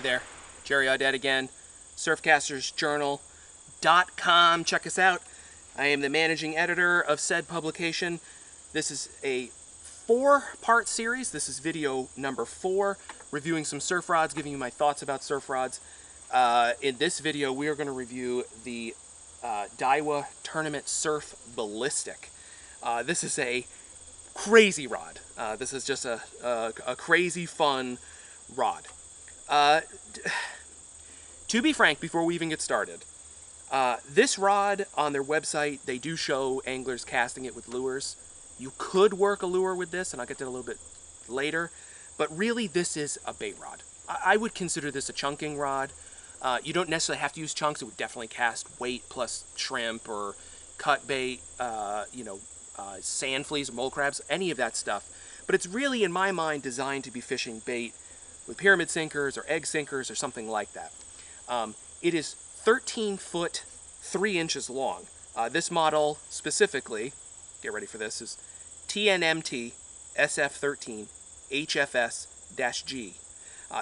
Hey there, Jerry Audet again, surfcastersjournal.com. Check us out. I am the managing editor of said publication. This is a 4-part series. This is video number 4, reviewing some surf rods, giving you my thoughts about surf rods. In this video, we are going to review the Daiwa Tournament Ballistic. This is a crazy rod. This is just a crazy fun rod. To be frank, before we even get started, this rod on their website, they do show anglers casting it with lures. You could work a lure with this, and I'll get to that a little bit later, but really this is a bait rod. I would consider this a chunking rod. You don't necessarily have to use chunks. It would definitely cast weight plus shrimp or cut bait, sand fleas, mole crabs, any of that stuff. But it's really, in my mind, designed to be fishing bait with pyramid sinkers or egg sinkers or something like that. It is 13 foot 3 inches long. This model specifically, get ready for this, is TNMT SF13 HFS-G.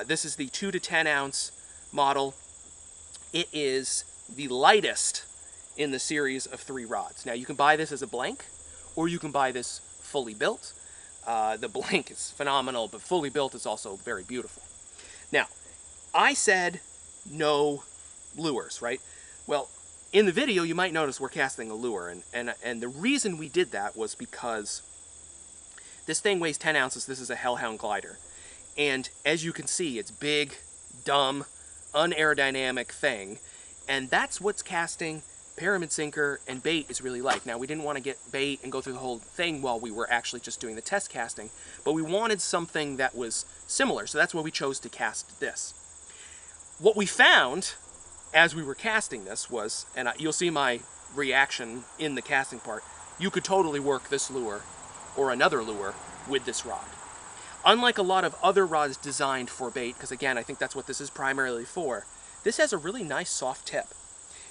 This is the 2 to 10 ounce model. It is the lightest in the series of 3 rods. Now you can buy this as a blank, or you can buy this fully built. The blank is phenomenal, but fully built is also very beautiful. Now, I said no lures, right? Well, in the video you might notice we're casting a lure, and the reason we did that was because this thing weighs 10 ounces. This is a Hellhound glider, and as you can see, it's big, dumb, unaerodynamic thing, and that's what's casting pyramid sinker and bait is really like. Now, we didn't want to get bait and go through the whole thing while we were actually just doing the test casting, but we wanted something that was similar, so that's why we chose to cast this. What we found as we were casting this was, and you'll see my reaction in the casting part, you could totally work this lure or another lure with this rod. Unlike a lot of other rods designed for bait, because again, I think that's what this is primarily for, this has a really nice soft tip.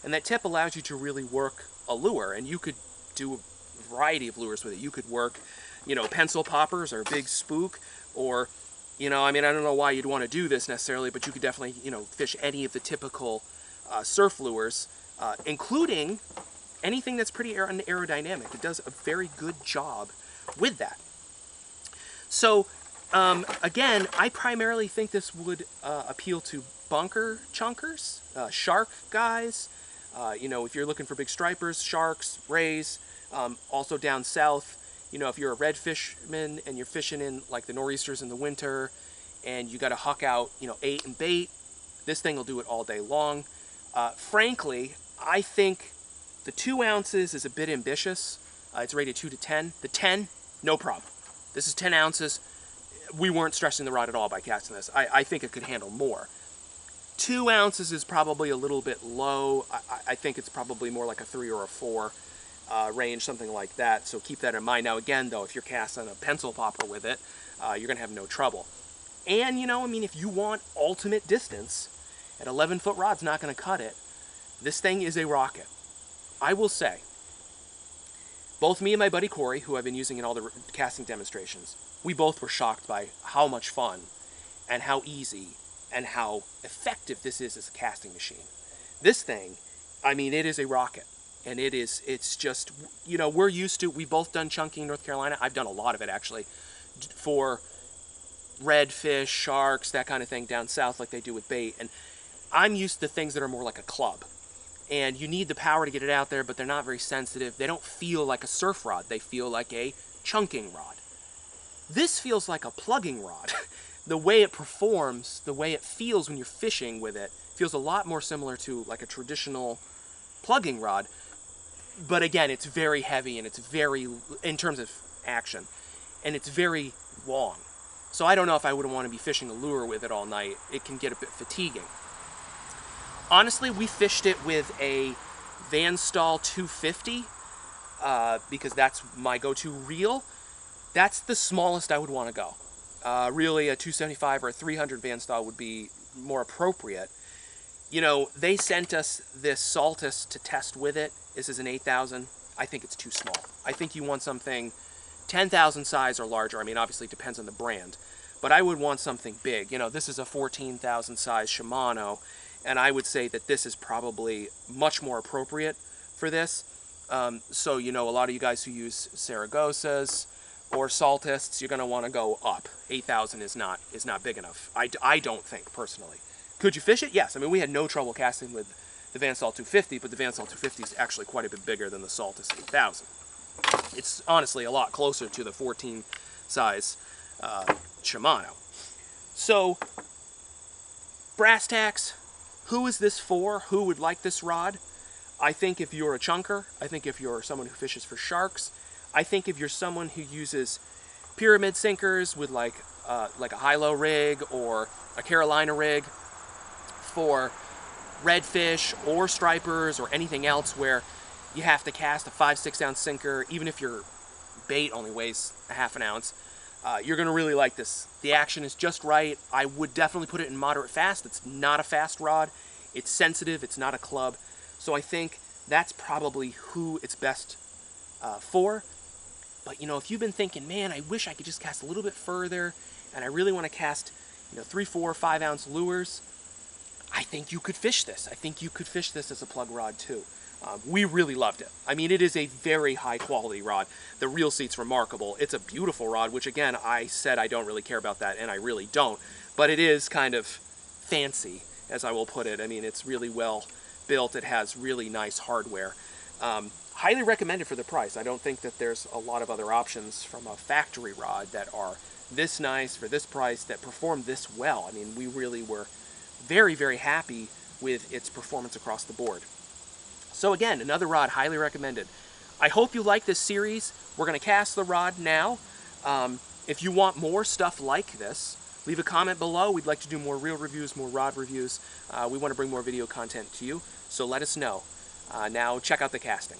And that tip allows you to really work a lure, and you could do a variety of lures with it. You could work, pencil poppers or a big spook, or, I don't know why you'd want to do this necessarily, but you could definitely, fish any of the typical surf lures, including anything that's pretty aerodynamic. It does a very good job with that. So, again, I primarily think this would appeal to bunker chunkers, shark guys, if you're looking for big stripers, sharks, rays, also down south, if you're a red fisherman and you're fishing in like the nor'easters in the winter and you got to huck out, 8 and bait, this thing will do it all day long. Frankly, I think the 2 ounces is a bit ambitious. It's rated 2 to 10. The 10, no problem. This is 10 ounces. We weren't stressing the rod at all by casting this. I think it could handle more. 2 ounces is probably a little bit low. I think it's probably more like a 3 or a 4 range, something like that. So keep that in mind. Now again, though, if you're casting a pencil popper with it, you're gonna have no trouble. And if you want ultimate distance, an 11-foot rod's not gonna cut it. This thing is a rocket. I will say, both me and my buddy Corey, who I've been using in all the casting demonstrations, we both were shocked by how much fun and how easy and how effective this is as a casting machine. This thing, it is a rocket. And it's just, we're used to, we've both done chunking in North Carolina. I've done a lot of it, actually, for redfish, sharks, that kind of thing down south like they do with bait. And I'm used to things that are more like a club. And you need the power to get it out there, but they're not very sensitive. They don't feel like a surf rod. They feel like a chunking rod. This feels like a plugging rod. The way it performs, the way it feels when you're fishing with it, feels a lot more similar to like a traditional plugging rod. But again, it's very heavy and it's very, in terms of action, and it's very long. So I don't know if I would want to be fishing a lure with it all night. It can get a bit fatiguing. Honestly, we fished it with a Van Staal 250 because that's my go-to reel. That's the smallest I would want to go. Really, a 275 or a 300 Van Staal would be more appropriate. They sent us this Saltus to test with it. This is an 8,000. I think it's too small. I think you want something 10,000 size or larger. Obviously it depends on the brand. but I would want something big. You know, this is a 14,000 size Shimano, and I would say that this is probably much more appropriate for this. So, you know, a lot of you guys who use Saragosas or Saltists, you're going to want to go up. 8,000 is not big enough. I don't think, personally. Could you fish it? Yes. I mean, we had no trouble casting with the Van Salt 250, but the Van Salt 250 is actually quite a bit bigger than the Saltist 8,000. It's honestly a lot closer to the 14 size Shimano. So, brass tacks, who is this for? Who would like this rod? I think if you're a chunker, I think if you're someone who fishes for sharks, I think if you're someone who uses pyramid sinkers with like a high-low rig or a Carolina rig for redfish or stripers or anything else where you have to cast a 5-6 ounce sinker, even if your bait only weighs a half an ounce, you're going to really like this. The action is just right. I would definitely put it in moderate fast. It's not a fast rod. It's sensitive. It's not a club. So I think that's probably who it's best for. But, you know, if you've been thinking, man, I wish I could just cast a little bit further, and I really want to cast, you know, 3, 4, 5 ounce lures, I think you could fish this. I think you could fish this as a plug rod too. We really loved it. I mean, it is a very high quality rod. The reel seat's remarkable. It's a beautiful rod, which again, I said I don't really care about that, and I really don't. But it is kind of fancy, as I will put it. I mean, it's really well built. It has really nice hardware. Highly recommended for the price. I don't think that there's a lot of other options from a factory rod that are this nice for this price that perform this well. I mean, we really were very, very happy with its performance across the board. So again, another rod highly recommended. I hope you like this series. We're going to cast the rod now. If you want more stuff like this, leave a comment below. We'd like to do more reel reviews, more rod reviews. We want to bring more video content to you, so let us know. Now check out the casting.